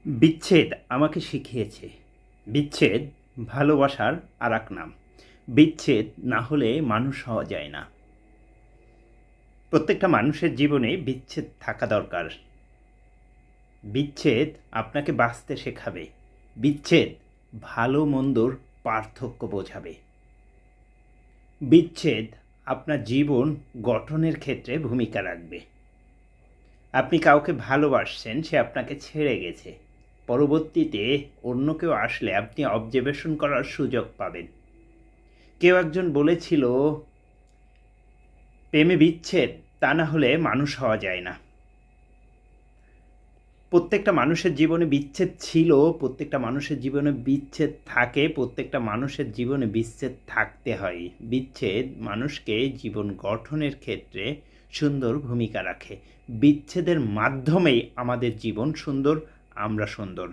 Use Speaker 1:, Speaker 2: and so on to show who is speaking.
Speaker 1: বিচ্ছেদ আমাকে শিখিয়েছে, বিচ্ছেদ ভালোবাসার আরেক নাম। বিচ্ছেদ না হলে মানুষ হওয়া যায় না। প্রত্যেকটা মানুষের জীবনে বিচ্ছেদ থাকা দরকার। বিচ্ছেদ আপনাকে বাঁচতে শেখাবে। বিচ্ছেদ ভালো মন্দর পার্থক্য বোঝাবে। বিচ্ছেদ আপনার জীবন গঠনের ক্ষেত্রে ভূমিকা রাখবে। আপনি কাউকে ভালোবাসছেন, সে আপনাকে ছেড়ে গেছে। পরবর্তীতে অন্য কেউ আসলে আপনি অবজারভেশন করার সুযোগ পাবেন। কেউ একজন বলেছিল, প্রেমে বিচ্ছেদ তা না হলে মানুষ হওয়া যায় না। প্রত্যেকটা মানুষের জীবনে বিচ্ছেদ ছিল, প্রত্যেকটা মানুষের জীবনে বিচ্ছেদ থাকে, প্রত্যেকটা মানুষের জীবনে বিচ্ছেদ থাকতে হয়। বিচ্ছেদ মানুষকে জীবন গঠনের ক্ষেত্রে সুন্দর ভূমিকা রাখে। বিচ্ছেদের মাধ্যমেই আমাদের জীবন সুন্দর, আমরা সুন্দর।